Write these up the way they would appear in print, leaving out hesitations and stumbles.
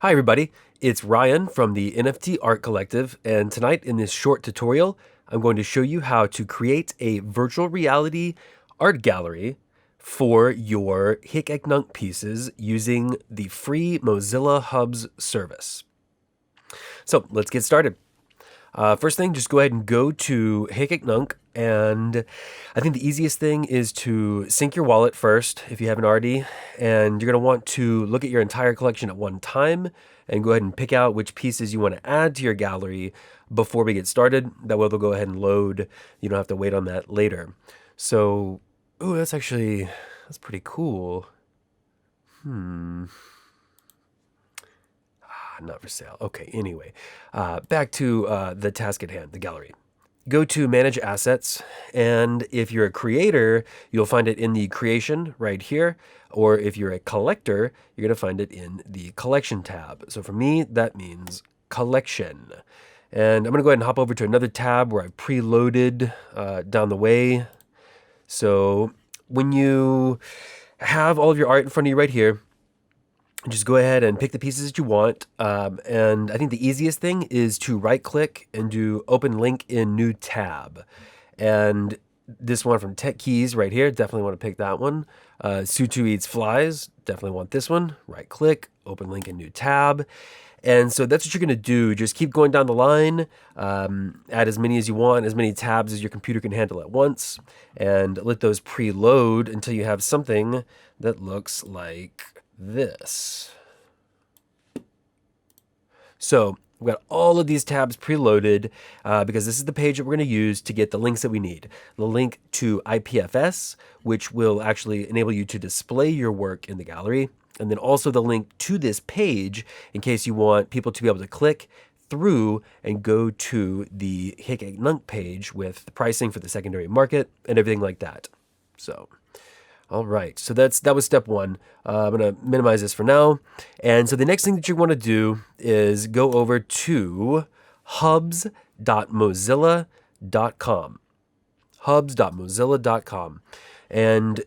Hi everybody, it's Ryan from the NFT Art Collective, and tonight in this short tutorial, I'm going to show you how to create a virtual reality art gallery for your Hic Et Nunc pieces using the free Mozilla Hubs service. So let's get started. First thing, just go ahead and go to Hic Et Nunc, and I think the easiest thing is to sync your wallet first, if you haven't already, and you're going to want to look at your entire collection at one time, and go ahead and pick out which pieces you want to add to your gallery before we get started. That way they'll go ahead and load. You don't have to wait on that later. So, ooh, that's pretty cool. Not for sale. Okay, anyway, back to the task at hand, the gallery. Go to Manage Assets, and if you're a creator, you'll find it in the Creation right here, or if you're a collector, you're going to find it in the Collection tab. So for me, that means Collection. And I'm going to go ahead and hop over to another tab where I've preloaded down the way. So when you have all of your art in front of you right here, just go ahead and pick the pieces that you want. And I think the easiest thing is to right click and do open link in new tab. And this one from Tech Keys right here, definitely want to pick that one. Sutu Eats Flies, definitely want this one. Right click, open link in new tab. And so that's what you're going to do. Just keep going down the line, add as many as you want, as many tabs as your computer can handle at once, and let those preload until you have something that looks like this. So we've got all of these tabs preloaded because this is the page that we're going to use to get the links that we need. The link to IPFS, which will actually enable you to display your work in the gallery, and then also the link to this page in case you want people to be able to click through and go to the Hic Et Nunc page with the pricing for the secondary market and everything like that. So all right, so that was step one. I'm going to minimize this for now. And so the next thing that you want to do is go over to hubs.mozilla.com. hubs.mozilla.com. And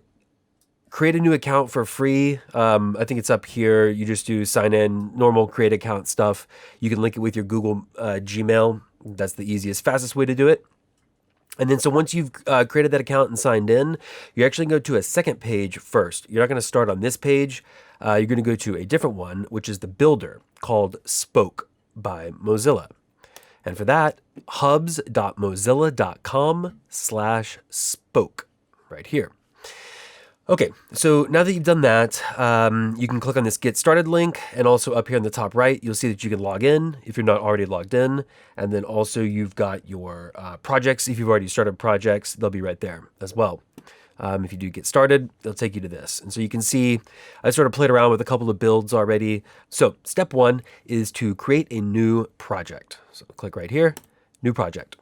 create a new account for free. I think it's up here. You just do sign in, normal create account stuff. You can link it with your Google Gmail. That's the easiest, fastest way to do it. And then so once you've created that account and signed in, you actually go to a second page first. You're not going to start on this page. You're going to go to a different one, which is the builder called Spoke by Mozilla. And for that, hubs.mozilla.com/spoke right here. Okay, so now that you've done that, you can click on this Get Started link, and also up here in the top right, you'll see that you can log in if you're not already logged in, and then also you've got your projects. If you've already started projects, they'll be right there as well. If you do get started, they'll take you to this. And so you can see I sort of played around with a couple of builds already. So step one is to create a new project. So click right here, New Project.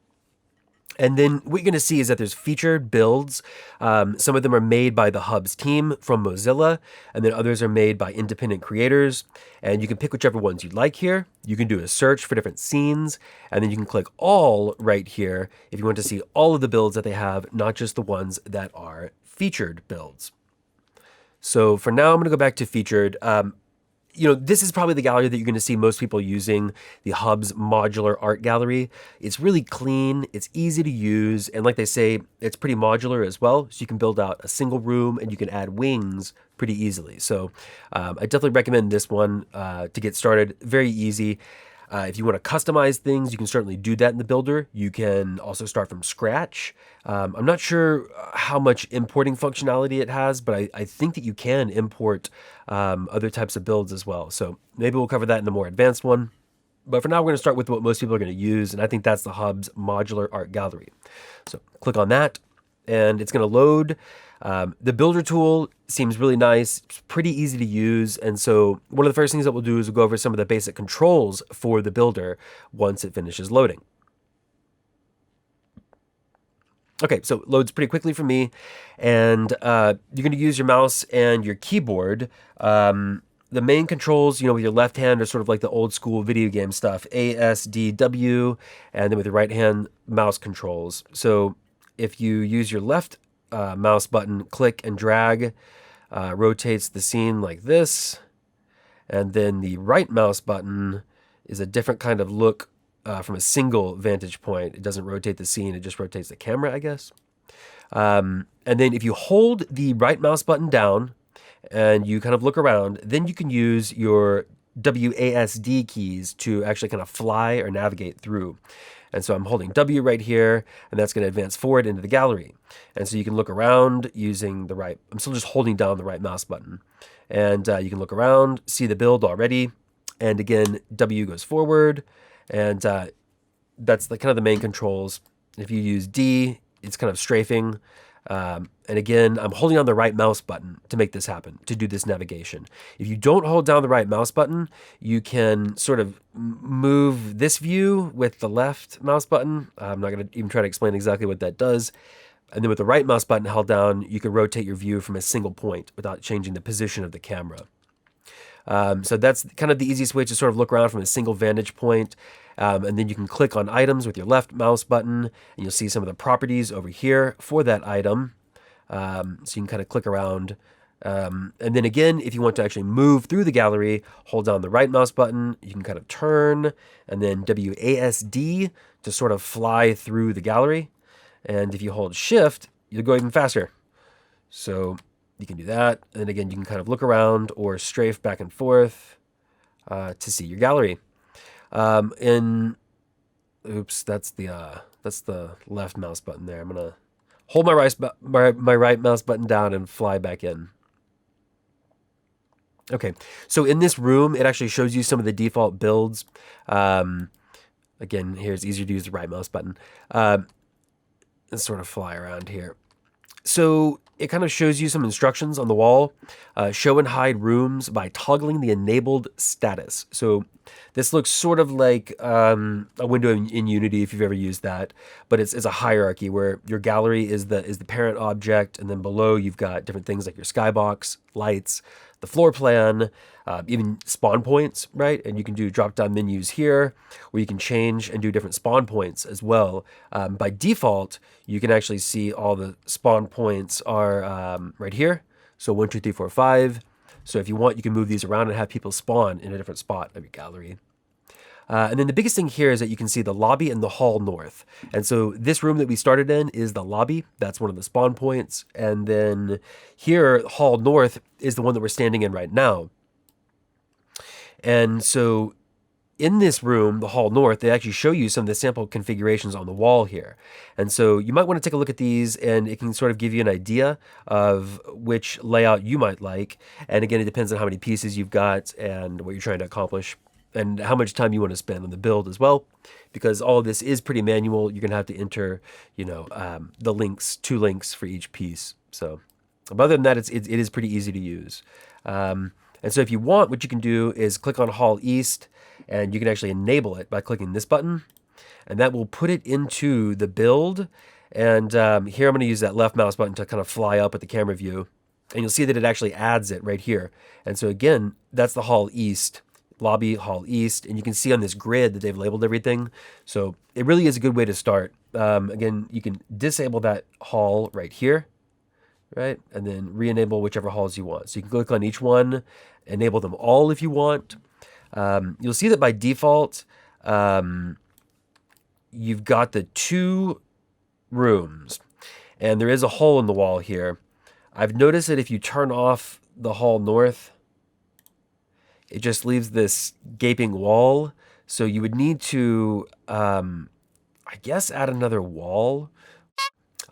And then what you're going to see is that there's featured builds. Some of them are made by the Hubs team from Mozilla, and then others are made by independent creators. And you can pick whichever ones you'd like here. You can do a search for different scenes, and then you can click all right here if you want to see all of the builds that they have, not just the ones that are featured builds. So for now, I'm going to go back to featured. This is probably the gallery that you're going to see most people using, the Hubs modular art gallery. It's really clean, it's easy to use, and like they say, it's pretty modular as well, so you can build out a single room and you can add wings pretty easily. So I definitely recommend this one to get started. Very easy. If you want to customize things, you can certainly do that in the builder. You can also start from scratch. I'm not sure how much importing functionality it has, but I think that you can import other types of builds as well. So maybe we'll cover that in a more advanced one. But for now, we're going to start with what most people are going to use, and I think that's the Hubs modular art gallery. So click on that, and it's going to load. The builder tool seems really nice. It's pretty easy to use. And so one of the first things that we'll do is we'll go over some of the basic controls for the builder once it finishes loading. Okay, so it loads pretty quickly for me. And you're going to use your mouse and your keyboard. The main controls, with your left hand are sort of like the old school video game stuff, A, S, D, W, and then with your right hand, mouse controls. So if you use your left mouse button, click and drag, rotates the scene like this. And then the right mouse button is a different kind of look from a single vantage point. It doesn't rotate the scene, it just rotates the camera, I guess. And then if you hold the right mouse button down and you kind of look around, then you can use your WASD keys to actually kind of fly or navigate through. And so I'm holding W right here, and that's going to advance forward into the gallery. And so you can look around using the right, I'm still just holding down the right mouse button. And you can look around, see the build already. And again, W goes forward, and that's kind of the main controls. If you use D, it's kind of strafing. And again, I'm holding on the right mouse button to make this happen, to do this navigation. If you don't hold down the right mouse button, you can sort of move this view with the left mouse button. I'm not going to even try to explain exactly what that does. And then with the right mouse button held down, you can rotate your view from a single point without changing the position of the camera. So that's kind of the easiest way to sort of look around from a single vantage point. And then you can click on items with your left mouse button, and you'll see some of the properties over here for that item. So you can kind of click around. And then again, if you want to actually move through the gallery, hold down the right mouse button. You can kind of turn, and then WASD to sort of fly through the gallery. And if you hold Shift, you'll go even faster. So you can do that. And then again, you can kind of look around or strafe back and forth to see your gallery. Oops, that's the left mouse button there. I'm gonna hold my right mouse button down and fly back in. Okay, so in this room, it actually shows you some of the default builds. Again, here it's easier to use the right mouse button. And sort of fly around here. So it kind of shows you some instructions on the wall. Show and hide rooms by toggling the enabled status. So this looks sort of like a window in Unity if you've ever used that, but it's a hierarchy where your gallery is the parent object, and then below you've got different things like your skybox, lights, the floor plan, even spawn points, right? And you can do drop-down menus here where you can change and do different spawn points as well. By default, you can actually see all the spawn points are right here. So 1, 2, 3, 4, 5. So if you want, you can move these around and have people spawn in a different spot of your gallery. And then the biggest thing here is that you can see the lobby and the hall north. And so this room that we started in is the lobby. That's one of the spawn points. And then here, hall north is the one that we're standing in right now. And so in this room, the hall north, they actually show you some of the sample configurations on the wall here. And so you might want to take a look at these, and it can sort of give you an idea of which layout you might like. And again, it depends on how many pieces you've got and what you're trying to accomplish, and how much time you want to spend on the build as well, because all of this is pretty manual. You're going to have to enter, the links, 2 links for each piece. So, but other than that, it is pretty easy to use. And so if you want, what you can do is click on Hall East, and you can actually enable it by clicking this button, and that will put it into the build. And here I'm going to use that left mouse button to kind of fly up at the camera view, and you'll see that it actually adds it right here. And so again, that's the Hall East. Lobby, Hall East, and you can see on this grid that they've labeled everything. So it really is a good way to start. Again, you can disable that hall right here, right? And then re-enable whichever halls you want. So you can click on each one, enable them all if you want. You'll see that by default, you've got the 2 rooms, and there is a hole in the wall here. I've noticed that if you turn off the hall north, it just leaves this gaping wall. So you would need to, I guess, add another wall.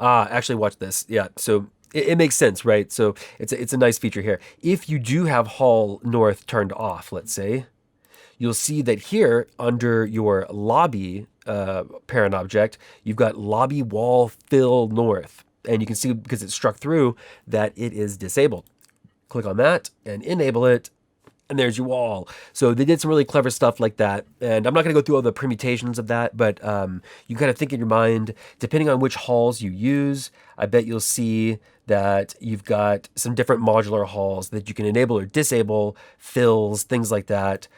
Actually, watch this. Yeah, so it makes sense, right? So it's a nice feature here. If you do have Hall North turned off, let's say, you'll see that here under your lobby parent object, you've got lobby wall fill north. And you can see, because it's struck through, that it is disabled. Click on that and enable it. And there's your wall. So they did some really clever stuff like that. And I'm not going to go through all the permutations of that, but you kind of think in your mind, depending on which halls you use, I bet you'll see that you've got some different modular halls that you can enable or disable, fills, things like that.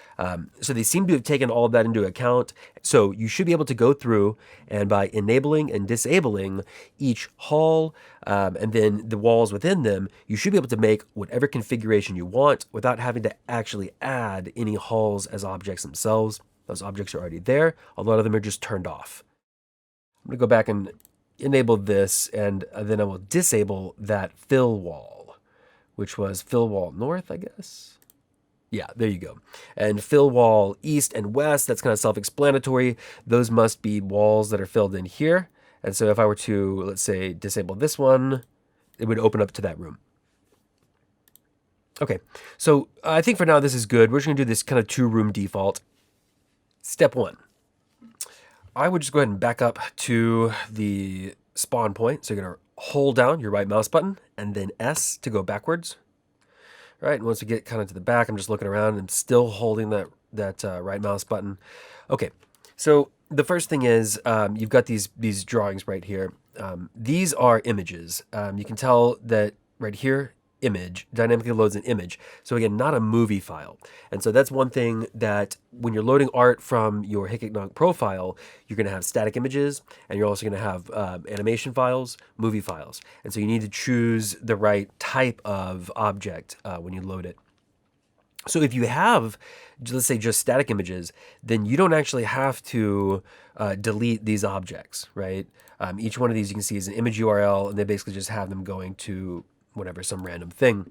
So they seem to have taken all of that into account. So you should be able to go through and by enabling and disabling each hall and then the walls within them, you should be able to make whatever configuration you want without having to actually add any halls as objects themselves. Those objects are already there. A lot of them are just turned off. I'm going to go back and enable this, and then I will disable that fill wall, which was fill wall north, I guess. Yeah, there you go. And fill wall east and west, that's kind of self-explanatory. Those must be walls that are filled in here. And so if I were to, let's say, disable this one, it would open up to that room. Okay, so I think for now this is good. We're just going to do this kind of 2-room default. Step 1. I would just go ahead and back up to the spawn point. So you're going to hold down your right mouse button and then S to go backwards. All right, and once we get kind of to the back, I'm just looking around and still holding that right mouse button. Okay, so the first thing is you've got these drawings right here. These are images. You can tell that right here, image dynamically loads an image. So again, not a movie file. And so that's one thing that when you're loading art from your Hic Et Nunc profile, you're going to have static images, and you're also going to have animation files, movie files. And so you need to choose the right type of object when you load it. So if you have, let's say, just static images, then you don't actually have to delete these objects, right? Each one of these you can see is an image URL, and they basically just have them going to whatever, some random thing.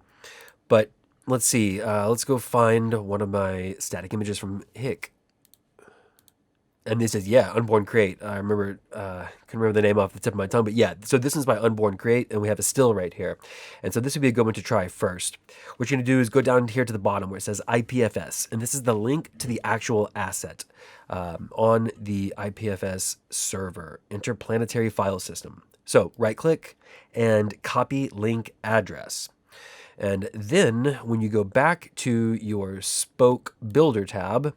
But let's see, let's go find one of my static images from Hic. And this is, yeah, Unborn Create. I remember, couldn't remember the name off the tip of my tongue, but yeah, so this is my Unborn Create, and we have a still right here. And so this would be a good one to try first. What you're gonna do is go down here to the bottom where it says IPFS, and this is the link to the actual asset on the IPFS server, Interplanetary File System. So right click and copy link address. And then when you go back to your Spoke Builder tab,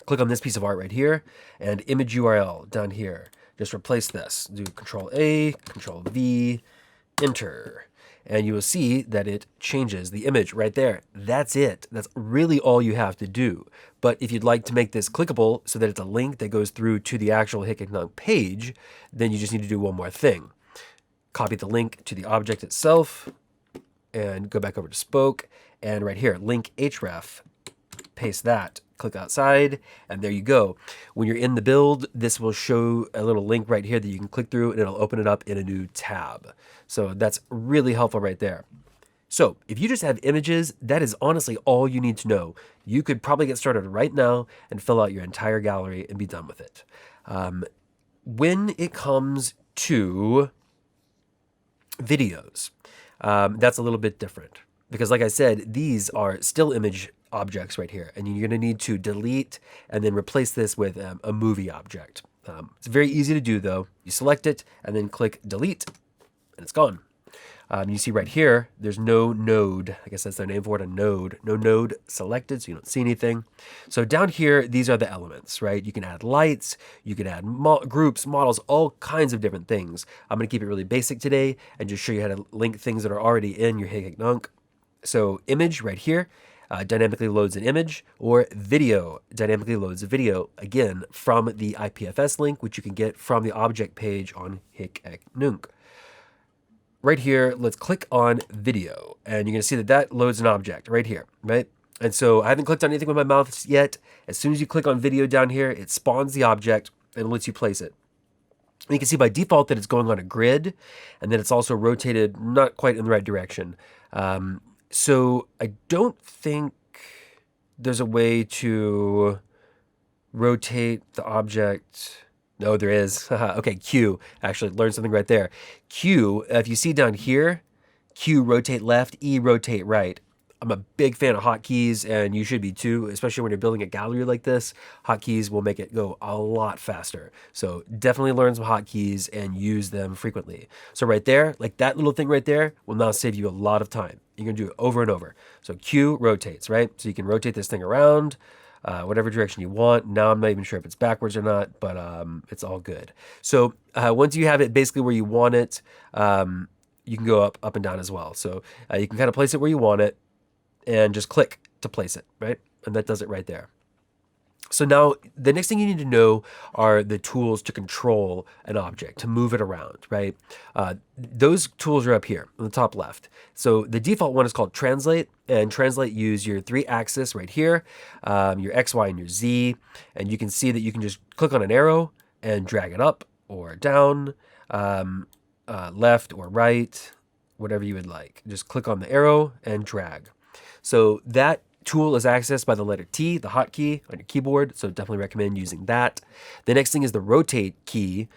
click on this piece of art right here and image URL down here. Just replace this. Do Control A, Control V, Enter. And you will see that it changes the image right there. That's it. That's really all you have to do. But if you'd like to make this clickable so that it's a link that goes through to the actual Hic Et Nunc page, then you just need to do one more thing. Copy the link to the object itself and go back over to Spoke. And right here, link href, paste that. Click outside, and there you go. When you're in the build, this will show a little link right here that you can click through, and it'll open it up in a new tab. So that's really helpful right there. So if you just have images, that is honestly all you need to know. You could probably get started right now and fill out your entire gallery and be done with it. When it comes to videos, that's a little bit different. Because like I said, these are still image objects right here, and you're going to need to delete and then replace this with a movie object. It's very easy to do though. You select it and then click delete, and it's gone. You see right here, there's no node. I guess that's their name for it, a node. No node selected, so you don't see anything. So down here, these are the elements, right? You can add lights, you can add groups, models, all kinds of different things. I'm going to keep it really basic today and just show you how to link things that are already in your Hic Et Nunc. So image right here dynamically loads an image, or video dynamically loads a video, again, from the IPFS link, which you can get from the object page on Hic Et Nunc. Right here, let's click on video, and you're going to see that that loads an object right here, right? And so I haven't clicked on anything with my mouse yet. As soon as you click on video down here, it spawns the object and lets you place it. And you can see by default that it's going on a grid, and then it's also rotated not quite in the right direction. So I don't think there's a way to rotate the object. No, there is. Okay, Q. Actually, learned something right there. Q, if you see down here, Q rotate left, E rotate right. I'm a big fan of hotkeys, and you should be too, especially when you're building a gallery like this. Hotkeys will make it go a lot faster. So definitely learn some hotkeys and use them frequently. So right there, like that little thing right there will now save you a lot of time. You're gonna do it over and over. So Q rotates, right? So you can rotate this thing around, whatever direction you want. Now I'm not even sure if it's backwards or not, but it's all good. So once you have it basically where you want it, you can go up and down as well. So you can kind of place it where you want it and just click to place it, right? And that does it right there. So now the next thing you need to know are the tools to control an object, to move it around, right? Those tools are up here on the top left. So the default one is called Translate, and Translate use your 3-axis right here, your X, Y, and your Z, and you can see that you can just click on an arrow and drag it up or down, left or right, whatever you would like. Just click on the arrow and drag. So that tool is accessed by the letter T, the hotkey on your keyboard, so definitely recommend using that. The next thing is the rotate key,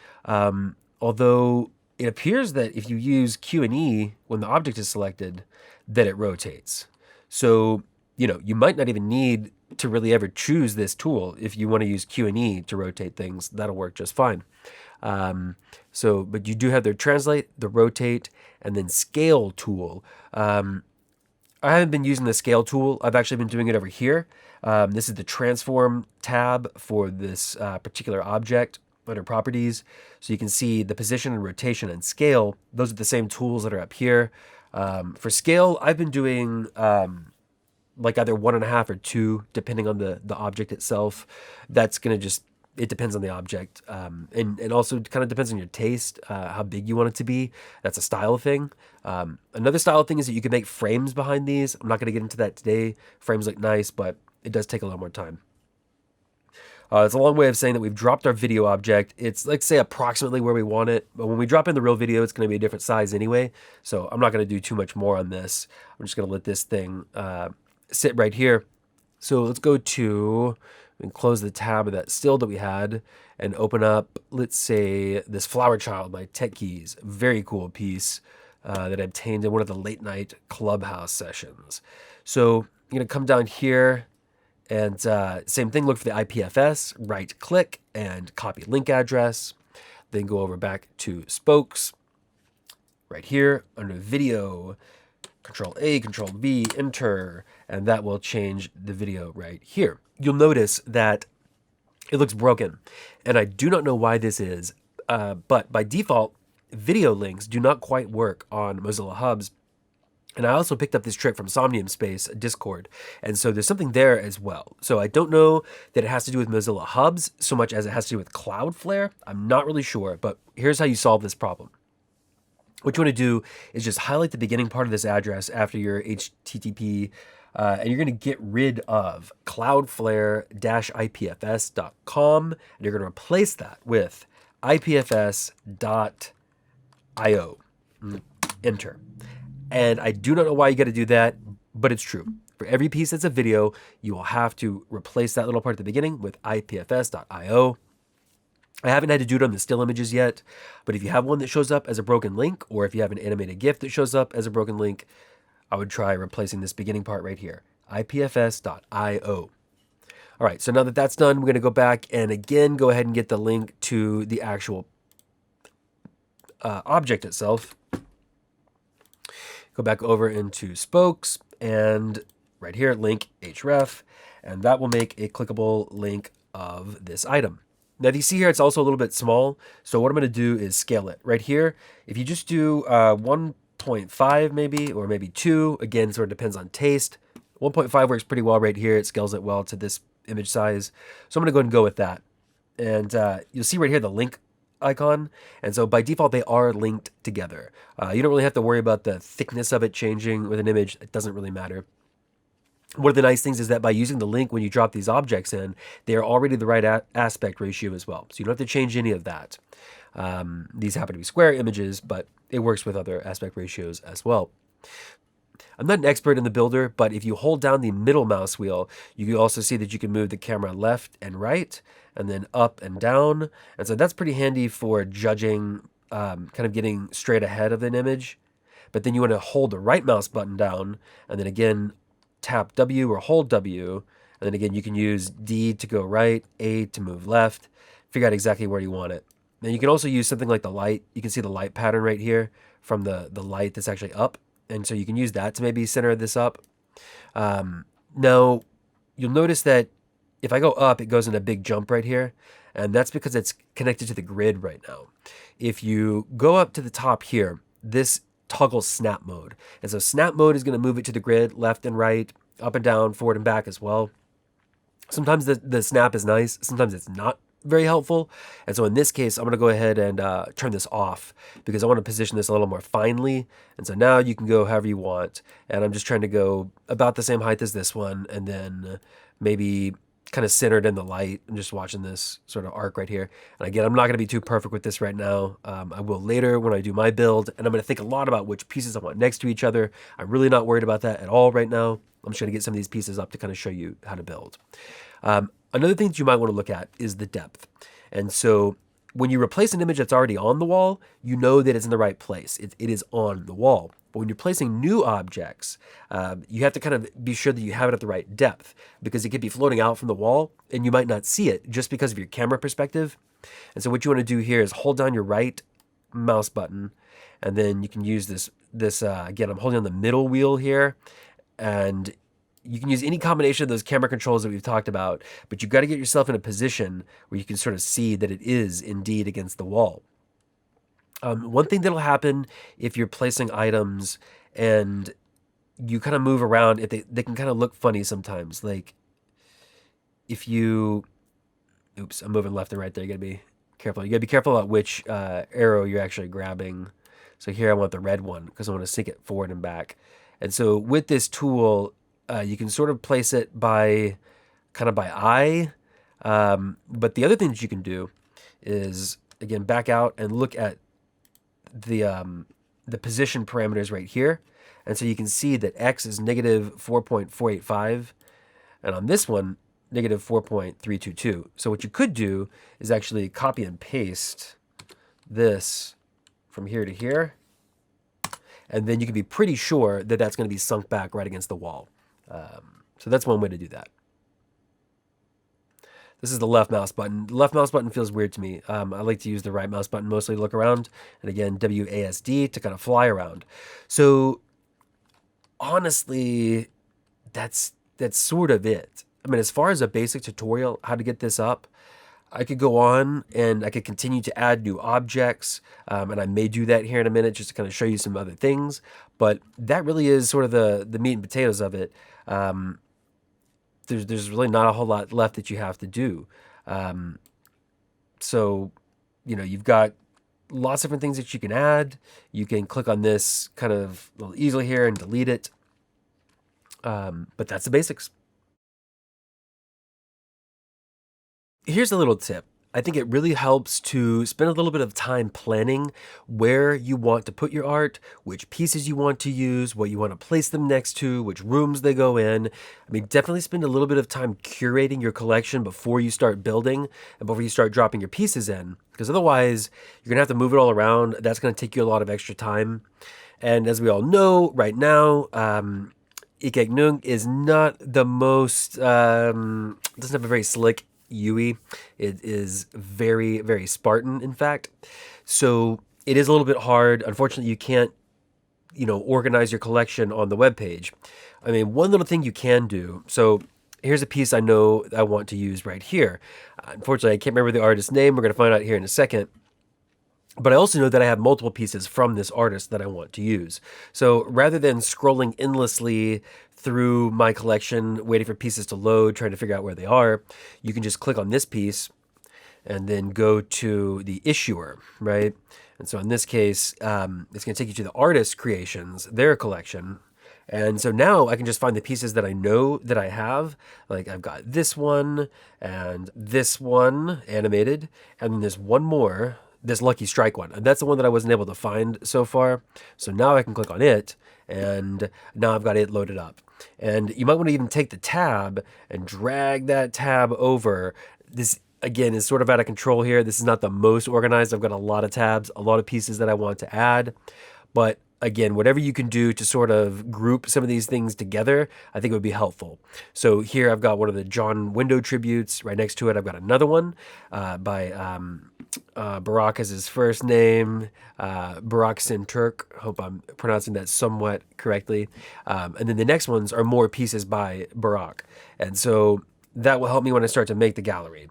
although it appears that if you use Q and E when the object is selected, that it rotates. So, you might not even need to really ever choose this tool. If you want to use Q and E to rotate things, that'll work just fine. But you do have the Translate, the Rotate, and then Scale tool. I haven't been using the Scale tool. I've actually been doing it over here. This is the Transform tab for this particular object under Properties. So you can see the position and rotation and scale. Those are the same tools that are up here. For scale, I've been doing like either 1.5 or 2, depending on the object itself. That's going to just, it depends on the object. And also kind of depends on your taste, how big you want it to be. That's a style thing. Another style thing is that you can make frames behind these. I'm not going to get into that today. Frames look nice, but it does take a lot more time. It's a long way of saying that we've dropped our video object. It's like, say, approximately where we want it. But when we drop in the real video, it's going to be a different size anyway. So I'm not going to do too much more on this. I'm just going to let this thing sit right here. So let's go to, and close the tab of that still that we had and open up, let's say, this Flower Child by Tech Keys. Very cool piece that I obtained in one of the late night Clubhouse sessions. So you're going to come down here and same thing, look for the IPFS, right click and copy link address. Then go over back to spokes right here under video, Control A, Control V, enter, and that will change the video right here. You'll notice that it looks broken, and I do not know why this is, but by default, video links do not quite work on Mozilla Hubs. And I also picked up this trick from Somnium Space Discord, and so there's something there as well. So I don't know that it has to do with Mozilla Hubs so much as it has to do with Cloudflare. I'm not really sure, but here's how you solve this problem. What you want to do is just highlight the beginning part of this address after your HTTP, and you're going to get rid of cloudflare-ipfs.com, and you're going to replace that with ipfs.io. Enter. And I do not know why you got to do that, but it's true. For every piece that's a video, you will have to replace that little part at the beginning with ipfs.io. I haven't had to do it on the still images yet, but if you have one that shows up as a broken link, or if you have an animated GIF that shows up as a broken link, I would try replacing this beginning part right here, ipfs.io. All right, so now that that's done, we're going to go back and again go ahead and get the link to the actual object itself. Go back over into spokes and right here, link href, and that will make a clickable link of this item. Now, if you see here, it's also a little bit small. So what I'm going to do is scale it right here. If you just do 1.5 maybe, or maybe 2, again, sort of depends on taste. 1.5 works pretty well right here. It scales it well to this image size. So I'm going to go ahead and go with that. And you'll see right here the link icon. And so by default, they are linked together. You don't really have to worry about the thickness of it changing with an image. It doesn't really matter. One of the nice things is that by using the link when you drop these objects in, they are already the right aspect ratio as well. So you don't have to change any of that. These happen to be square images, but it works with other aspect ratios as well. I'm not an expert in the builder, but if you hold down the middle mouse wheel, you can also see that you can move the camera left and right, and then up and down. And so that's pretty handy for judging, kind of getting straight ahead of an image. But then you want to hold the right mouse button down, and then again, tap W or hold W, and then again you can use D to go right, A to move left, figure out exactly where you want it. Now you can also use something like the light. You can see the light pattern right here from the light that's actually up, and so you can use that to maybe center this up. Now you'll notice that if I go up, it goes in a big jump right here, and that's because it's connected to the grid right now. If you go up to the top here, this toggle snap mode. And so snap mode is going to move it to the grid, left and right, up and down, forward and back as well. Sometimes the snap is nice, sometimes it's not very helpful. And so in this case, I'm going to go ahead and turn this off because I want to position this a little more finely. And so now you can go however you want. And I'm just trying to go about the same height as this one, and then maybe kind of centered in the light. I'm just watching this sort of arc right here. And again, I'm not going to be too perfect with this right now. I will later when I do my build, and I'm going to think a lot about which pieces I want next to each other. I'm really not worried about that at all right now. I'm just going to get some of these pieces up to kind of show you how to build. Another thing that you might want to look at is the depth. And so when you replace an image that's already on the wall, you know that it's in the right place. It is on the wall. But when you're placing new objects, you have to kind of be sure that you have it at the right depth, because it could be floating out from the wall and you might not see it just because of your camera perspective. And so what you want to do here is hold down your right mouse button, and then you can use this again, I'm holding on the middle wheel here, and you can use any combination of those camera controls that we've talked about, but you've got to get yourself in a position where you can sort of see that it is indeed against the wall. One thing that'll happen if you're placing items and you kind of move around, if they can kind of look funny sometimes. Like if you, oops, I'm moving left and right there. You got to be careful. You got to be careful about which arrow you're actually grabbing. So here I want the red one because I want to sync it forward and back. And so with this tool, you can sort of place it by kind of by eye. But the other thing that you can do is, again, back out and look at the position parameters right here. And so you can see that X is negative 4.485. And on this one, negative 4.322. So what you could do is actually copy and paste this from here to here. And then you can be pretty sure that that's going to be sunk back right against the wall. So that's one way to do that. This is the left mouse button. The left mouse button feels weird to me. I like to use the right mouse button mostly to look around. And again, WASD to kind of fly around. So honestly, that's sort of it. I mean, as far as a basic tutorial, how to get this up, I could go on and I could continue to add new objects, and I may do that here in a minute just to kind of show you some other things, but that really is sort of the meat and potatoes of it. There's really not a whole lot left that you have to do. So, you know, you've got lots of different things that you can add. You can click on this kind of a little easily here and delete it. But that's the basics. Here's a little tip. I think it really helps to spend a little bit of time planning where you want to put your art, which pieces you want to use, what you want to place them next to, which rooms they go in. I mean, definitely spend a little bit of time curating your collection before you start building and before you start dropping your pieces in, because otherwise you're going to have to move it all around. That's going to take you a lot of extra time. And as we all know right now, Hic Et Nunc is not the most, doesn't have a very slick UI. It is very, very Spartan, in fact. So it is a little bit hard. Unfortunately, you can't, organize your collection on the web page. I mean, one little thing you can do. So here's a piece I know I want to use right here. Unfortunately, I can't remember the artist's name. We're going to find out here in a second. But I also know that I have multiple pieces from this artist that I want to use. So rather than scrolling endlessly through my collection, waiting for pieces to load, trying to figure out where they are, you can just click on this piece and then go to the issuer, right? And so in this case, it's going to take you to the artist creations, their collection. And so now I can just find the pieces that I know that I have. Like I've got this one and this one animated, and then there's one more, this Lucky Strike one. And that's the one that I wasn't able to find so far. So now I can click on it, and now I've got it loaded up. And you might want to even take the tab and drag that tab over. This, again, is sort of out of control here. This is not the most organized. I've got a lot of tabs, a lot of pieces that I want to add. But again, whatever you can do to sort of group some of these things together, I think it would be helpful. So here I've got one of the John Window tributes. Right next to it, I've got another one by Barak is his first name, Barak Sinturk. Hope I'm pronouncing that somewhat correctly. And then the next ones are more pieces by Barak. And so that will help me when I start to make the gallery.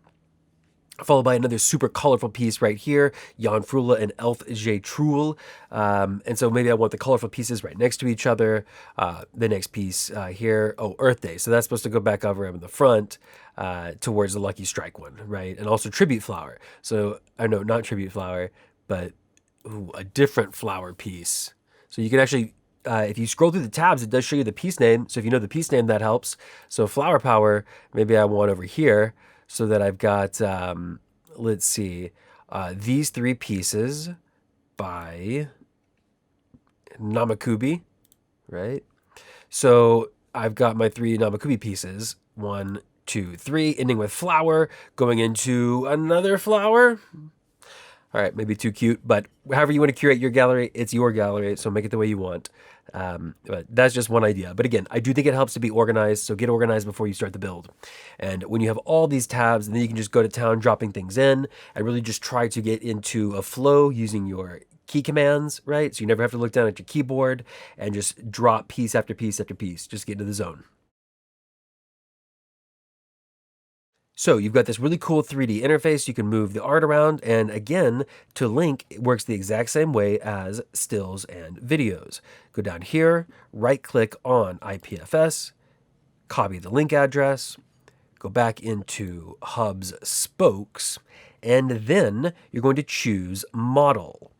followed by another super colorful piece right here, Jan Frula and Elf J. Truel. And so maybe I want the colorful pieces right next to each other. The next piece here, oh, Earth Day. So that's supposed to go back over in the front towards the Lucky Strike one, right? And also Tribute Flower. So, I know, not Tribute Flower, but a different flower piece. So you can actually, if you scroll through the tabs, it does show you the piece name. So if you know the piece name, that helps. So Flower Power, maybe I want over here so that I've got, let's see, these 3 pieces by Namakubi, right? So I've got my 3 Namakubi pieces, 1, 2, 3, ending with flower, going into another flower. All right, maybe too cute, but however you want to curate your gallery, it's your gallery, so make it the way you want. But that's just one idea. But again, I do think it helps to be organized, so get organized before you start the build. And when you have all these tabs, and then you can just go to town dropping things in and really just try to get into a flow using your key commands, right? So you never have to look down at your keyboard and just drop piece after piece after piece. Just get into the zone. So you've got this really cool 3D interface. You can move the art around. And again, to link, it works the exact same way as stills and videos. Go down here, right click on IPFS, copy the link address, go back into Hubs Spokes, and then you're going to choose Model.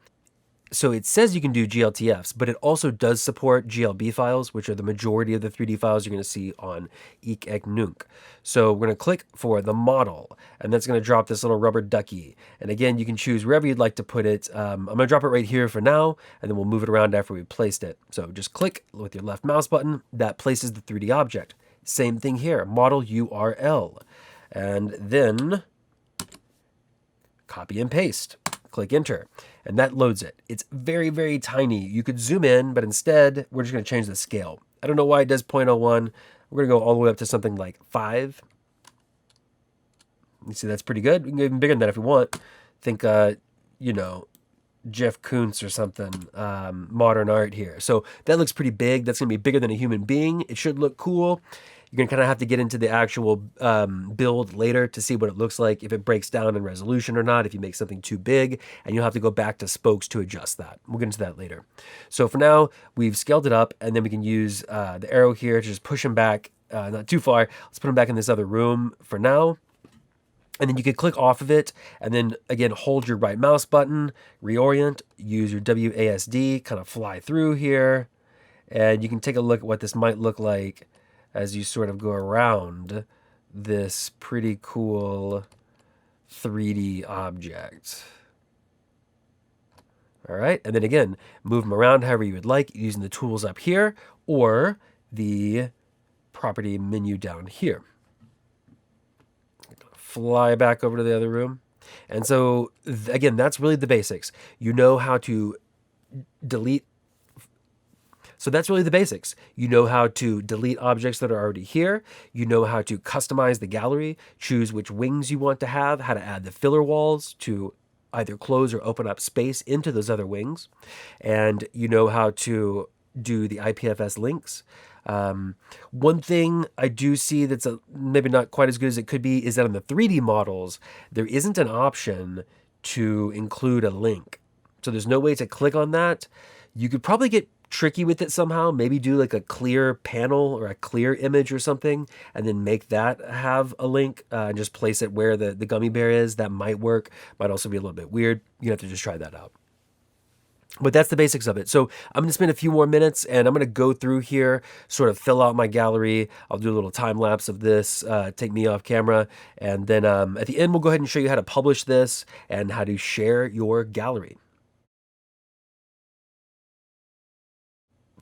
So it says you can do GLTFs, but it also does support GLB files, which are the majority of the 3D files you're going to see on Hic Et Nunc. So we're going to click for the model, and that's going to drop this little rubber ducky. And again, you can choose wherever you'd like to put it. I'm going to drop it right here for now, and then we'll move it around after we've placed it. So just click with your left mouse button. That places the 3D object. Same thing here, model URL. And then copy and paste. Click enter, and that loads it. It's very, very tiny. You could zoom in, but instead, we're just going to change the scale. I don't know why it does 0.01. We're going to go all the way up to something like 5. You see, that's pretty good. We can go even bigger than that if we want. Think, you know, Jeff Koons or something, modern art here. So that looks pretty big. That's going to be bigger than a human being. It should look cool. You're going to kind of have to get into the actual build later to see what it looks like, if it breaks down in resolution or not, if you make something too big, and you'll have to go back to spokes to adjust that. We'll get into that later. So for now, we've scaled it up, and then we can use the arrow here to just push them back, not too far. Let's put them back in this other room for now. And then you can click off of it, and then again, hold your right mouse button, reorient, use your WASD, kind of fly through here, and you can take a look at what this might look like as you sort of go around this pretty cool 3D object. All right, and then again, move them around however you would like, using the tools up here or the property menu down here. Fly back over to the other room. And so, again, that's really the basics. You know how to delete. So that's really the basics. You know how to delete objects that are already here. You know how to customize the gallery, choose which wings you want to have, how to add the filler walls to either close or open up space into those other wings. And you know how to do the IPFS links. One thing I do see that's maybe not quite as good as it could be is that on the 3D models, there isn't an option to include a link. So there's no way to click on that. You could probably get tricky with it somehow, maybe do like a clear panel or a clear image or something, and then make that have a link and just place it where the gummy bear is. That might work. Might also be a little bit weird. You have to just try that out. But that's the basics of it. So I'm going to spend a few more minutes, and I'm going to go through here, sort of fill out my gallery. I'll do a little time lapse of this, take me off camera, and then at the end, we'll go ahead and show you how to publish this and how to share your gallery.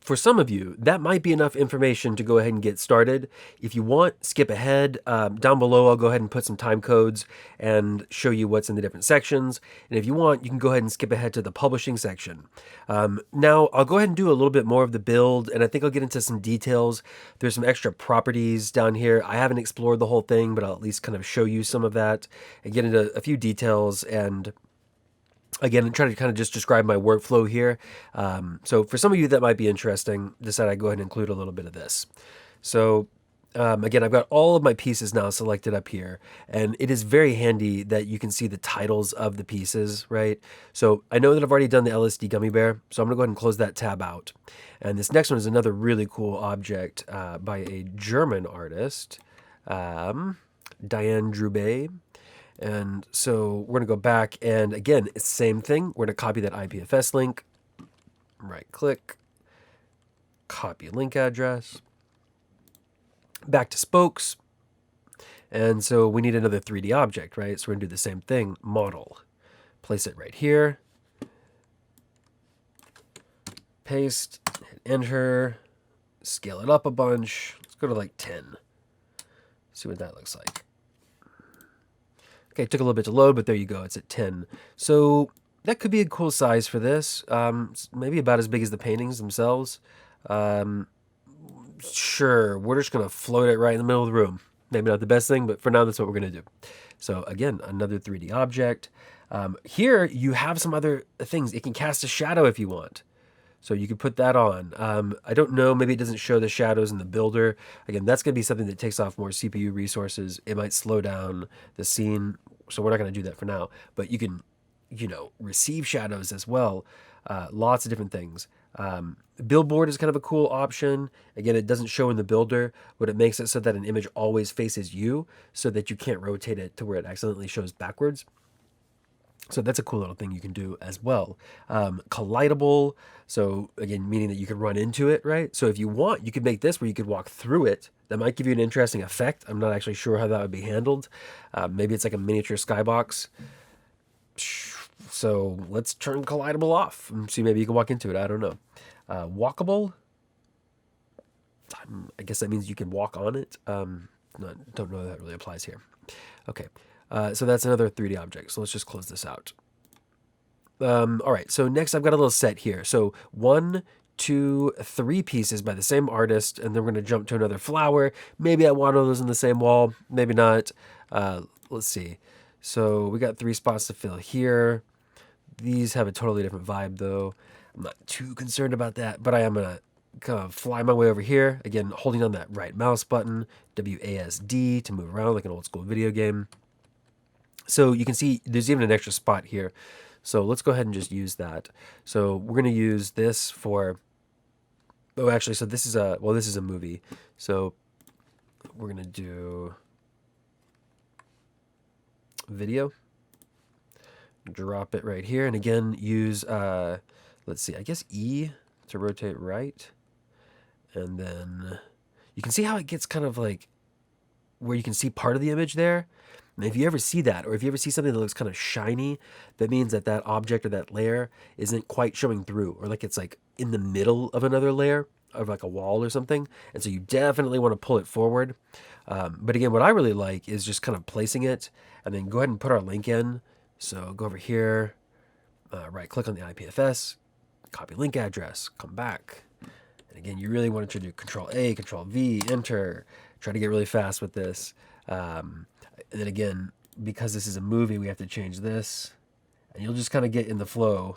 For some of you, that might be enough information to go ahead and get started. If you want, skip ahead. Down below, I'll go ahead and put some time codes and show you what's in the different sections. And if you want, you can go ahead and skip ahead to the publishing section. Now, I'll go ahead and do a little bit more of the build, and I think I'll get into some details. There's some extra properties down here. I haven't explored the whole thing, but I'll at least kind of show you some of that and get into a few details and again, I'm trying to kind of just describe my workflow here. So for some of you that might be interesting, decided I'd go ahead and include a little bit of this. So Again, I've got all of my pieces now selected up here, and it is very handy that you can see the titles of the pieces, right? So I know that I've already done the LSD gummy bear, so I'm gonna go ahead and close that tab out. And this next one is another really cool object by a German artist, Diane Drubay. And so we're gonna go back, and again, it's the same thing. We're gonna copy that IPFS link, right click, copy link address, back to spokes. And so we need another 3D object, right? So we're gonna do the same thing, model. Place it right here. Paste, hit enter, scale it up a bunch. Let's go to like 10. See what that looks like. Okay, it took a little bit to load, but there you go, it's at 10. So that could be a cool size for this. Maybe about as big as the paintings themselves. Sure, we're just gonna float it right in the middle of the room. Maybe not the best thing, but for now, that's what we're gonna do. So again, another 3D object. Here, you have some other things. It can cast a shadow if you want. So you can put that on. I don't know, maybe it doesn't show the shadows in the builder. Again, that's gonna be something that takes off more CPU resources. It might slow down the scene, so we're not gonna do that for now. But you can, receive shadows as well. Lots of different things. Billboard is kind of a cool option. Again, it doesn't show in the builder, but it makes it so that an image always faces you so that you can't rotate it to where it accidentally shows backwards. So that's a cool little thing you can do as well. Collidable, so again, meaning that you can run into it, right? So if you want, you could make this where you could walk through it. That might give you an interesting effect. I'm not actually sure how that would be handled. Maybe it's like a miniature skybox. So let's turn collidable off and see, maybe you can walk into it. I don't know. Walkable, I guess that means you can walk on it. Don't know if that really applies here. Okay, so that's another 3D object. So let's just close this out. All right, so next I've got a little set here. So 1, 2, 3 pieces by the same artist, and then we're going to jump to another flower. Maybe I want all those in the same wall, maybe not. Let's see. So we got 3 spots to fill here. These have a totally different vibe though. I'm not too concerned about that, but I am gonna kind of fly my way over here. Again, holding on that right mouse button, WASD to move around like an old school video game. So you can see there's even an extra spot here. So let's go ahead and just use that. So we're gonna use this for, oh actually, so this is a movie. So we're gonna do video. Drop it right here, and again use let's see, I guess E to rotate right, and then you can see how it gets kind of like where you can see part of the image there. And if you ever see that, or if you ever see something that looks kind of shiny, that means that that object or that layer isn't quite showing through, or like it's like in the middle of another layer of like a wall or something, and so you definitely want to pull it forward. But again, what I really like is just kind of placing it, and then go ahead and put our link in. So go over here, right click on the IPFS, copy link address, come back. And again, you really want to do Control A, Control V, enter, try to get really fast with this. And then again, because this is a movie, we have to change this, and you'll just kind of get in the flow.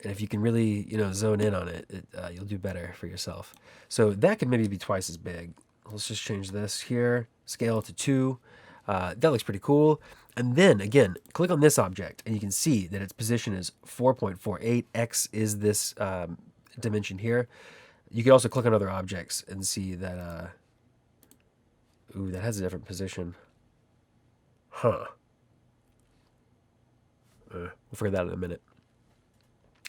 And if you can really, zone in on it, you'll do better for yourself. So that could maybe be twice as big. Let's just change this here, scale to 2. That looks pretty cool. And then again, click on this object, and you can see that its position is 4.48. X is this dimension here. You can also click on other objects and see that, ooh, that has a different position. Huh. We'll figure that out in a minute.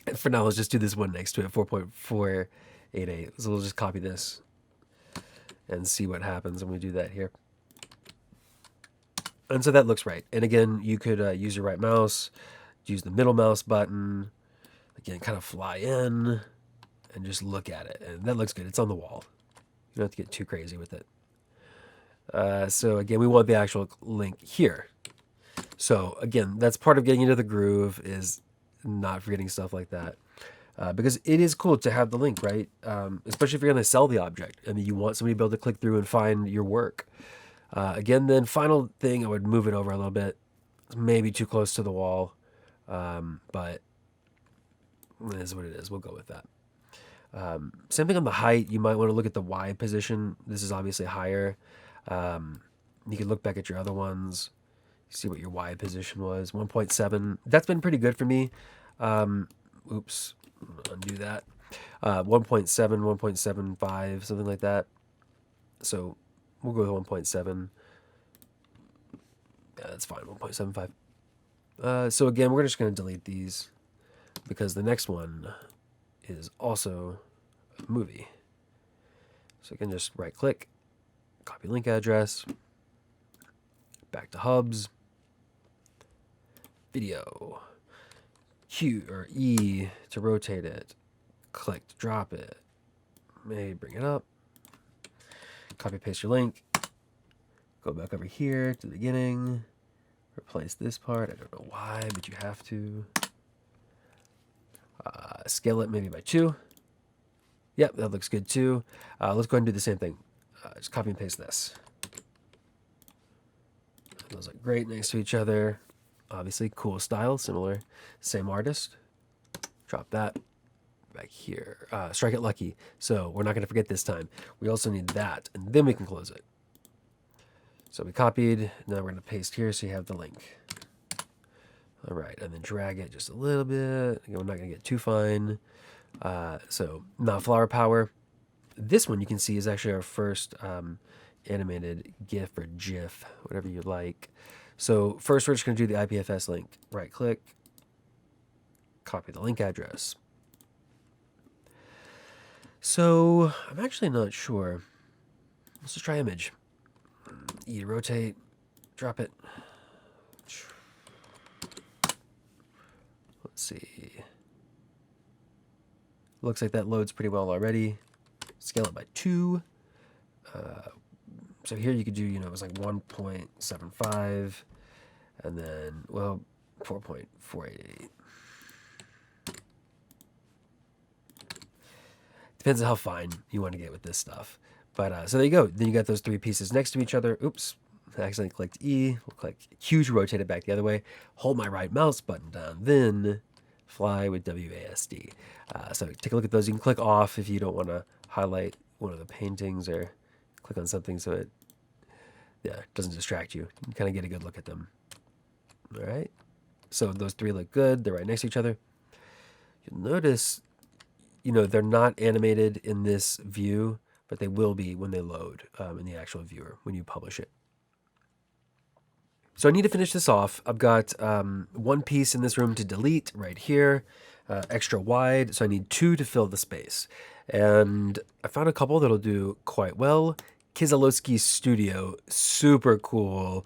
And for now, let's just do this one next to it, 4.488. So we'll just copy this and see what happens when we do that here. And so that looks right. And again, you could use your right mouse, use the middle mouse button, again, kind of fly in and just look at it. And that looks good. It's on the wall. You don't have to get too crazy with it. So again, we want the actual link here. So again, that's part of getting into the groove, is not forgetting stuff like that. Because it is cool to have the link, right? Especially if you're going to sell the object. I mean, you want somebody to be able to click through and find your work. Again, then final thing, I would move it over a little bit. It's maybe too close to the wall, but it is what it is. We'll go with that. Same thing on the height. You might want to look at the Y position. This is obviously higher. You can look back at your other ones, see what your Y position was. 1.7. That's been pretty good for me. Oops, undo that. 1.7, 1.75, something like that. So we'll go with 1.7. Yeah, that's fine, 1.75. So again, we're just going to delete these because the next one is also a movie. So you can just right click, copy link address, back to Hubs, video, Q or E to rotate it, click to drop it, maybe bring it up, copy paste your link, go back over here to the beginning, replace this part. I don't know why, but you have to. Scale it maybe by 2. Yep, that looks good too. Let's go ahead and do the same thing. Just copy and paste this. Those look great next to each other. Obviously, cool style, similar, same artist. Drop that back here. Strike it lucky. So we're not going to forget this time. We also need that, and then we can close it. So we copied. Now we're going to paste here so you have the link. All right, and then drag it just a little bit. We're not going to get too fine. So now flower power. This one you can see is actually our first animated GIF or GIF, whatever you like. So first we're just going to do the IPFS link. Right click, copy the link address. So I'm actually not sure. Let's just try image. E to rotate, drop it. Let's see. Looks like that loads pretty well already. Scale it by 2. So here you could do, it was like 1.75, and then, well, 4.488. Depends on how fine you want to get with this stuff. But so there you go. Then you got those 3 pieces next to each other. Oops, I accidentally clicked E. We'll click Q to rotate it back the other way. Hold my right mouse button down. Then fly with WASD. So take a look at those. You can click off if you don't want to highlight one of the paintings, or click on something so it doesn't distract you. You can kind of get a good look at them. All right. So those 3 look good. They're right next to each other. You'll notice, they're not animated in this view, but they will be when they load in the actual viewer when you publish it. So I need to finish this off. I've got one piece in this room to delete right here, extra wide. So I need 2 to fill the space. And I found a couple that'll do quite well. Kizalowski's Studio, super cool,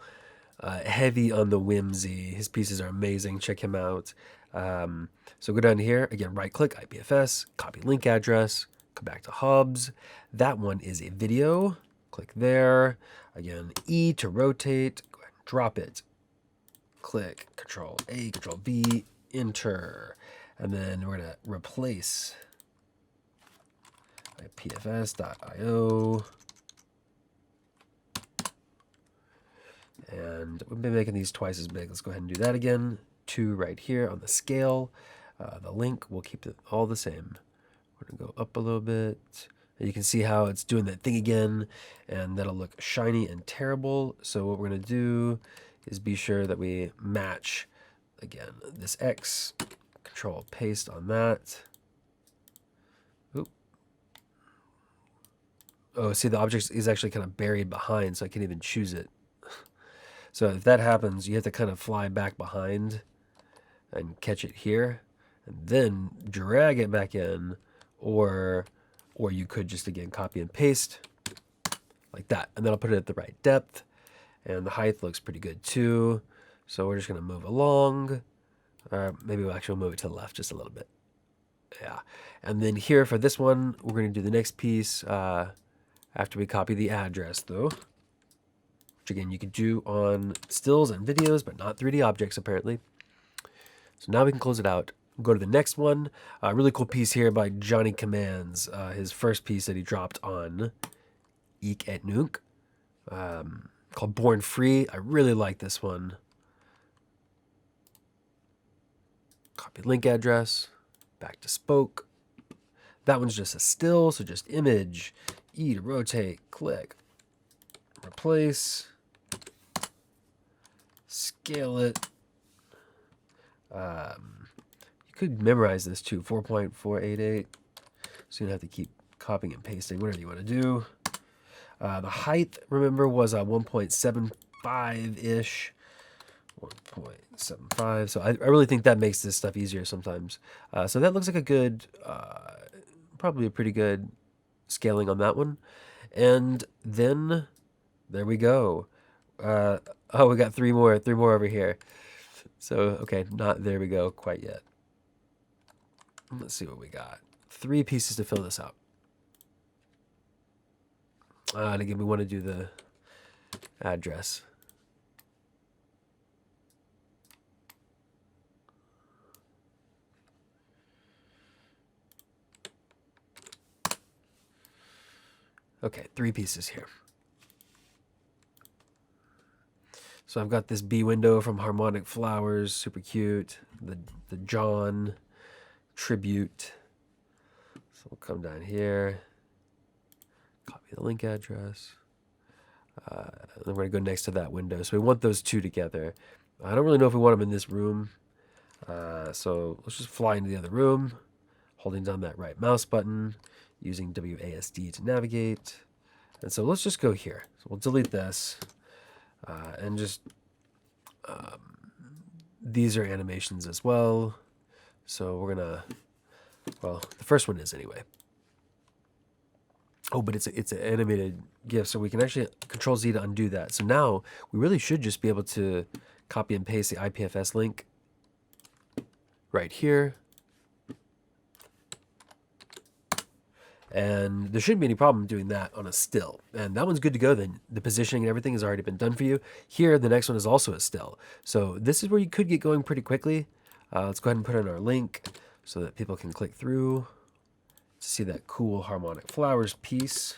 heavy on the whimsy. His pieces are amazing. Check him out. So go down here, again, right click, IPFS, copy link address, come back to Hubs. That one is a video. Click there. Again, E to rotate. Go ahead and drop it. Click, Control A, Control V, enter. And then we're going to replace IPFS.io. And we've been making these twice as big. Let's go ahead and do that again. 2 right here on the scale. The link, we'll keep it all the same. We're going to go up a little bit. And you can see how it's doing that thing again, and that'll look shiny and terrible. So what we're going to do is be sure that we match, again, this X, Control paste on that. Oop. Oh, see, the object is actually kind of buried behind, so I can't even choose it. So if that happens, you have to kind of fly back behind and catch it here, and then drag it back in, or you could just, again, copy and paste like that, and then I'll put it at the right depth, and the height looks pretty good too. So we're just going to move along. Maybe we'll actually move it to the left just a little bit. Yeah. And then here for this one, we're going to do the next piece after we copy the address, though, which again you could do on stills and videos, but not 3D objects apparently. So now we can close it out. Go to the next one. A really cool piece here by Johnny Commands. His first piece that he dropped on Hic Et Nunc, called Born Free. I really like this one. Copy link address, back to spoke. That one's just a still, so just image, E to rotate, click, replace, scale it. You could memorize this too, 4.488. So you don't have to keep copying and pasting, whatever you want to do. The height, remember, was 1.75-ish. 1.75. So I really think that makes this stuff easier sometimes. So that looks like a good, probably a pretty good scaling on that one. And then there we go. Oh, we got three more over here. So, okay, not there we go quite yet. Let's see what we got. 3 pieces to fill this out. And again, we want to do the address. Okay, 3 pieces here. So I've got this bee window from Harmonic Flowers, super cute. The John tribute. So we'll come down here, copy the link address. Then we're going to go next to that window. So we want those 2 together. I don't really know if we want them in this room. So let's just fly into the other room, holding down that right mouse button, using WASD to navigate. And so let's just go here. So we'll delete this. And just, these are animations as well. So we're going to, well, the first one is anyway. Oh, but it's an animated GIF, so we can actually Control Z to undo that. So now we really should just be able to copy and paste the IPFS link right here. And there shouldn't be any problem doing that on a still. And that one's good to go then. The positioning and everything has already been done for you. Here, the next one is also a still. So this is where you could get going pretty quickly. Let's go ahead and put in our link so that people can click through to see that cool Harmonic Flowers piece.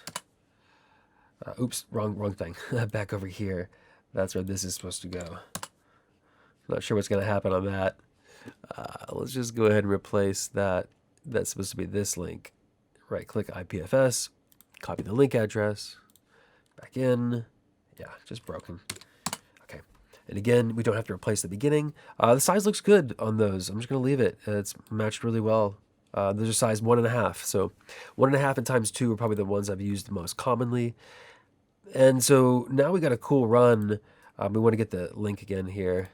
Oops, wrong thing. Back over here. That's where this is supposed to go. Not sure what's going to happen on that. Let's just go ahead and replace that. That's supposed to be this link. Right-click IPFS, copy the link address, back in. Yeah, just broken. Okay. And again, we don't have to replace the beginning. The size looks good on those. I'm just going to leave it. It's matched really well. Those are size 1.5. So 1.5 and times 2 are probably the ones I've used the most commonly. And so now we got a cool run. We want to get the link again here.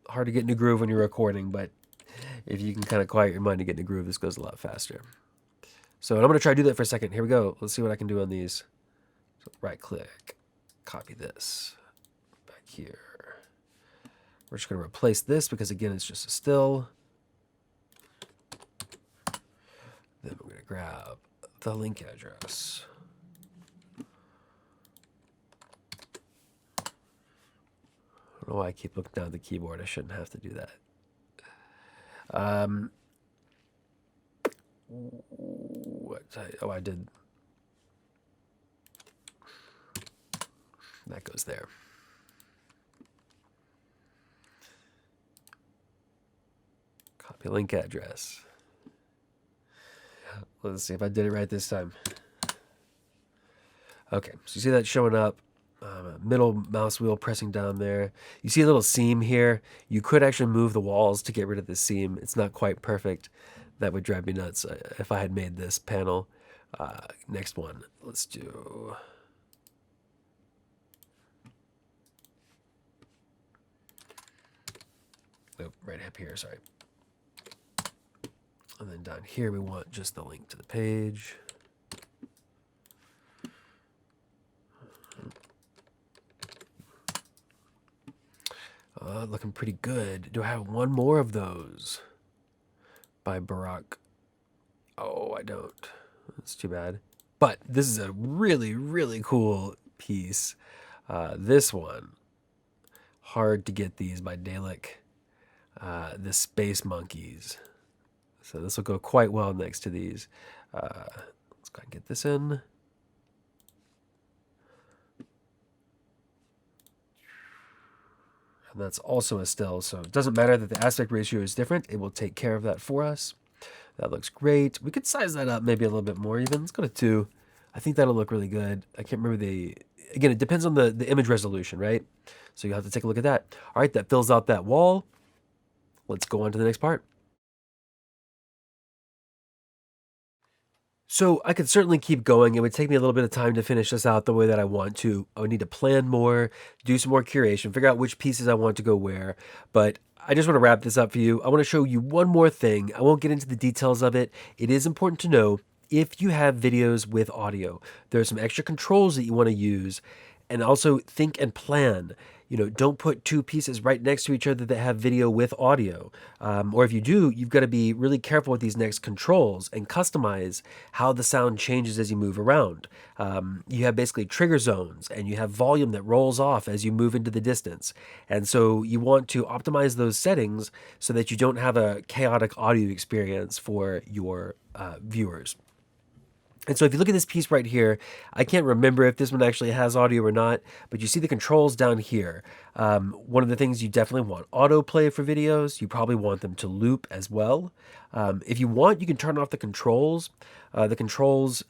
Hard to get in a groove when you're recording, but if you can kind of quiet your mind to get in a groove, this goes a lot faster. So I'm going to try to do that for a second. Here we go. Let's see what I can do on these. So right click, copy this back here. We're just going to replace this because, again, it's just a still. Then we're going to grab the link address. I don't know why I keep looking down at the keyboard. I shouldn't have to do that. I did. That goes there. Copy link address. Let's see if I did it right this time. Okay, so you see that showing up. Middle mouse wheel pressing down there. You see a little seam here. You could actually move the walls to get rid of the seam. It's not quite perfect. That would drive me nuts if I had made this panel. Next one. Let's do... Oh, right up here, sorry. And then down here we want just the link to the page. Looking pretty good. Do I have one more of those? By Barack. Oh, I don't. That's too bad. But this is a really, really cool piece. This one. Hard to get these by Dalek. The Space Monkeys. So this will go quite well next to these. Let's go ahead and get this in. And that's also a still, so it doesn't matter that the aspect ratio is different. It will take care of that for us. That looks great. We could size that up maybe a little bit more even. Let's go to 2. I think that'll look really good. I can't remember again, it depends on the image resolution, right? So you'll have to take a look at that. All right, that fills out that wall. Let's go on to the next part. So I could certainly keep going. It would take me a little bit of time to finish this out the way that I want to. I would need to plan more, do some more curation, figure out which pieces I want to go where. But I just want to wrap this up for you. I want to show you one more thing. I won't get into the details of it. It is important to know if you have videos with audio, there are some extra controls that you want to use. And also think and plan. Don't put 2 pieces right next to each other that have video with audio. Or if you do, you've got to be really careful with these next controls and customize how the sound changes as you move around. You have basically trigger zones and you have volume that rolls off as you move into the distance. And so you want to optimize those settings so that you don't have a chaotic audio experience for your viewers. And so if you look at this piece right here, I can't remember if this one actually has audio or not, but you see the controls down here. One of the things you definitely want autoplay for videos. You probably want them to loop as well. If you want, you can turn off the controls. If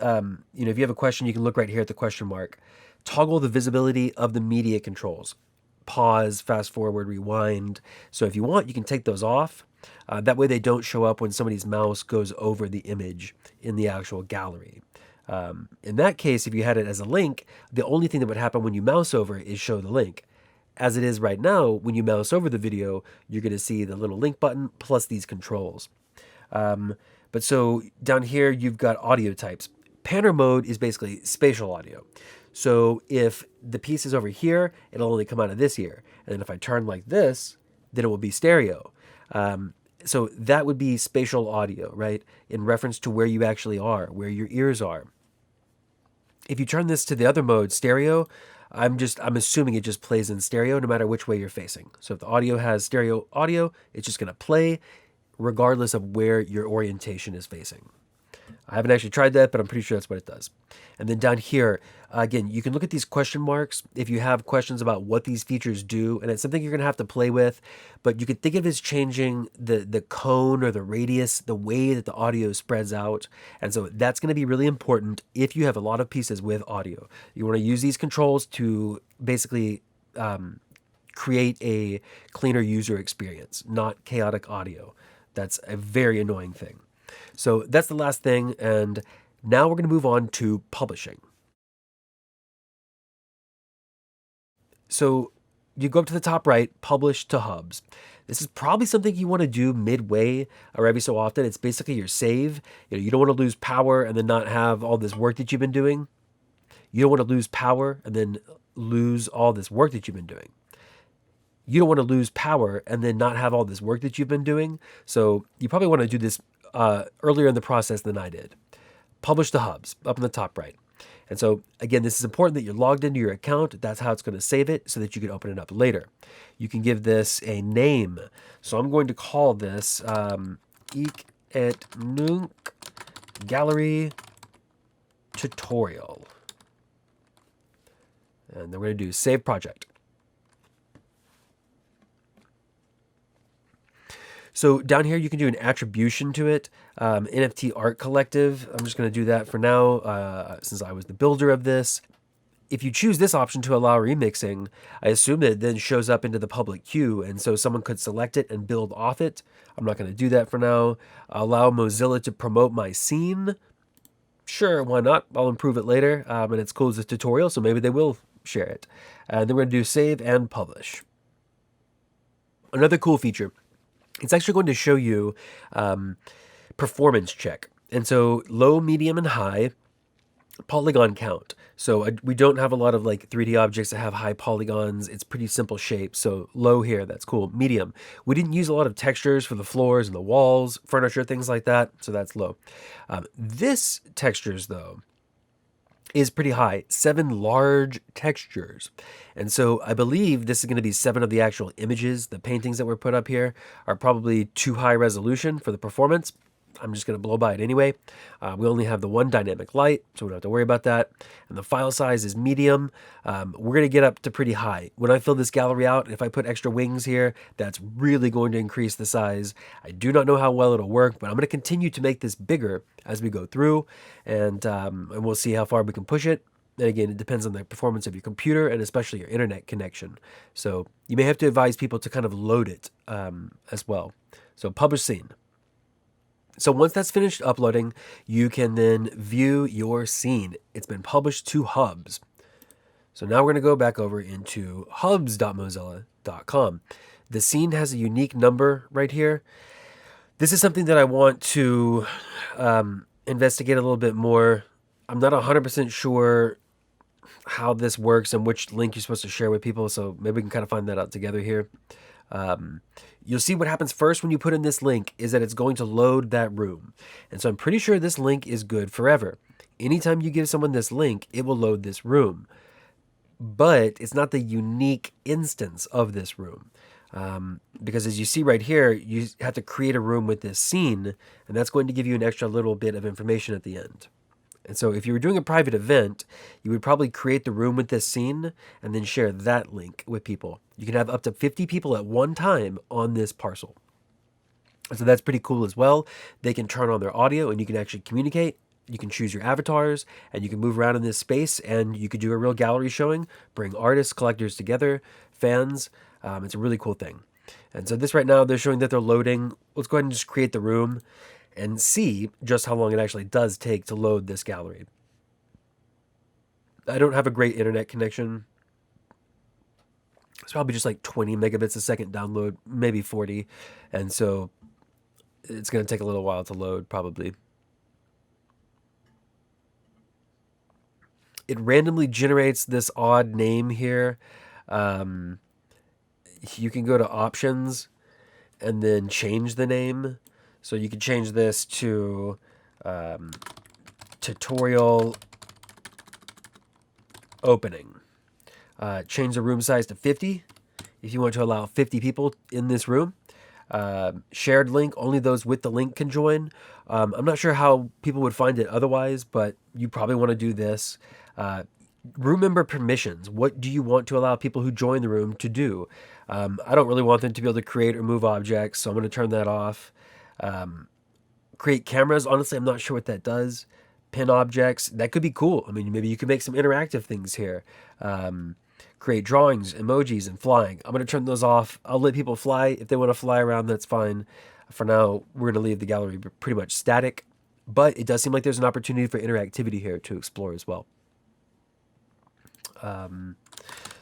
you have a question, you can look right here at the question mark. Toggle the visibility of the media controls. Pause, fast forward, rewind. So if you want, you can take those off. That way they don't show up when somebody's mouse goes over the image in the actual gallery. In that case, if you had it as a link, the only thing that would happen when you mouse over is show the link. As it is right now, when you mouse over the video, you're going to see the little link button plus these controls. But so down here, you've got audio types. Panner mode is basically spatial audio. So if the piece is over here, it'll only come out of this ear. And then if I turn like this, then it will be stereo. So that would be spatial audio, right? In reference to where you actually are, where your ears are. If you turn this to the other mode, stereo, I'm assuming it just plays in stereo no matter which way you're facing. So if the audio has stereo audio, it's just going to play regardless of where your orientation is facing. I haven't actually tried that, but I'm pretty sure that's what it does. And then down here, again, you can look at these question marks if you have questions about what these features do, and it's something you're going to have to play with, but you could think of it as changing the cone or the radius, the way that the audio spreads out. And so that's going to be really important if you have a lot of pieces with audio. You want to use these controls to basically create a cleaner user experience, not chaotic audio. That's a very annoying thing. So that's the last thing, and now we're going to move on to publishing. So you go up to the top right, publish to hubs. This is probably something you want to do midway or every so often. It's basically your save. You don't want to lose power and then not have all this work that you've been doing. You don't want to lose power and then lose all this work that you've been doing. You don't want to lose power and then not have all this work that you've been doing. So you probably want to do this earlier in the process than I did. Publish the hubs up in the top right. And so again, this is important that you're logged into your account. That's how it's going to save it so that you can open it up later. You can give this a name. So I'm going to call this Hic Et Nunc Gallery Tutorial. And then we're going to do Save Project. So down here, you can do an attribution to it. NFT Art Collective. I'm just going to do that for now since I was the builder of this. If you choose this option to allow remixing, I assume that it then shows up into the public queue, and so someone could select it and build off it. I'm not going to do that for now. Allow Mozilla to promote my scene. Sure, why not? I'll improve it later, and it's cool as a tutorial, so maybe they will share it. And then we're going to do Save and Publish. Another cool feature. It's actually going to show you performance check. And so low, medium, and high polygon count. So we don't have a lot of like 3D objects that have high polygons. It's pretty simple shape. So low here, that's cool. Medium. We didn't use a lot of textures for the floors and the walls, furniture, things like that. So that's low. This textures though is pretty high, 7 large textures. And so I believe this is going to be 7 of the actual images. The paintings that were put up here are probably too high resolution for the performance. I'm just going to blow by it anyway. We only have the one dynamic light, so we don't have to worry about that. And the file size is medium. We're going to get up to pretty high. When I fill this gallery out, if I put extra wings here, that's really going to increase the size. I do not know how well it'll work, but I'm going to continue to make this bigger as we go through, and we'll see how far we can push it. And again, it depends on the performance of your computer and especially your internet connection. So you may have to advise people to kind of load it as well. So publish scene. So once that's finished uploading, you can then view your scene. It's been published to Hubs. So now we're going to go back over into hubs.mozilla.com. The scene has a unique number right here. This is something that I want to investigate a little bit more. I'm not 100% sure how this works and which link you're supposed to share with people, so maybe we can kind of find that out together here. You'll see what happens first when you put in this link is that it's going to load that room. And so I'm pretty sure this link is good forever. Anytime you give someone this link, it will load this room. But it's not the unique instance of this room. Because as you see right here, you have to create a room with this scene, and that's going to give you an extra little bit of information at the end. And so if you were doing a private event, you would probably create the room with this scene and then share that link with people. You can have up to 50 people at one time on this parcel. So that's pretty cool as well. They can turn on their audio and you can actually communicate. You can choose your avatars and you can move around in this space and you could do a real gallery showing, bring artists, collectors together, fans. It's a really cool thing. And so this right now, they're showing that they're loading. Let's go ahead and just create the room and see just how long it actually does take to load this gallery. I don't have a great internet connection. It's probably just like 20 megabits a second download, maybe 40. And so it's going to take a little while to load, probably. It randomly generates this odd name here. You can go to options and then change the name. So you can change this to tutorial opening. Change the room size to 50 if you want to allow 50 people in this room. Shared link, only those with the link can join. I'm not sure how people would find it otherwise, but you probably want to do this. Room member permissions. What do you want to allow people who join the room to do? I don't really want them to be able to create or move objects, so I'm going to turn that off. Create cameras. Honestly, I'm not sure what that does. Pin objects. That could be cool. I mean, maybe you could make some interactive things here. Create drawings, emojis, and flying. I'm going to turn those off. I'll let people fly. If they want to fly around, that's fine. For now, we're going to leave the gallery pretty much static. But it does seem like there's an opportunity for interactivity here to explore as well.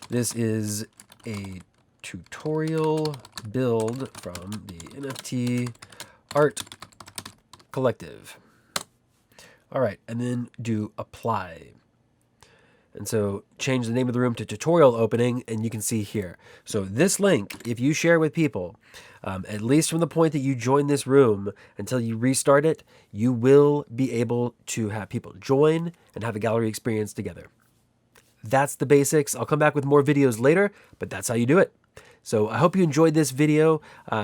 This is a tutorial build from the NFT Art Collective. All right, and then do apply. And so change the name of the room to tutorial opening, and you can see here. So this link, if you share with people, at least from the point that you join this room until you restart it, you will be able to have people join and have a gallery experience together. That's the basics. I'll come back with more videos later, but that's how you do it. So I hope you enjoyed this video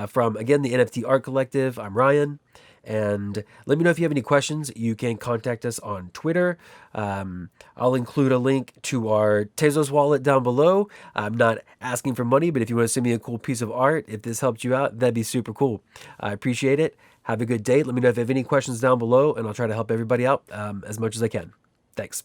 from, again, the NFT Art Collective. I'm Ryan. And let me know if you have any questions. You can contact us on Twitter. I'll include a link to our Tezos wallet down below. I'm not asking for money, but if you want to send me a cool piece of art, if this helped you out, that'd be super cool. I appreciate it. Have a good day. Let me know if you have any questions down below, and I'll try to help everybody out as much as I can. Thanks.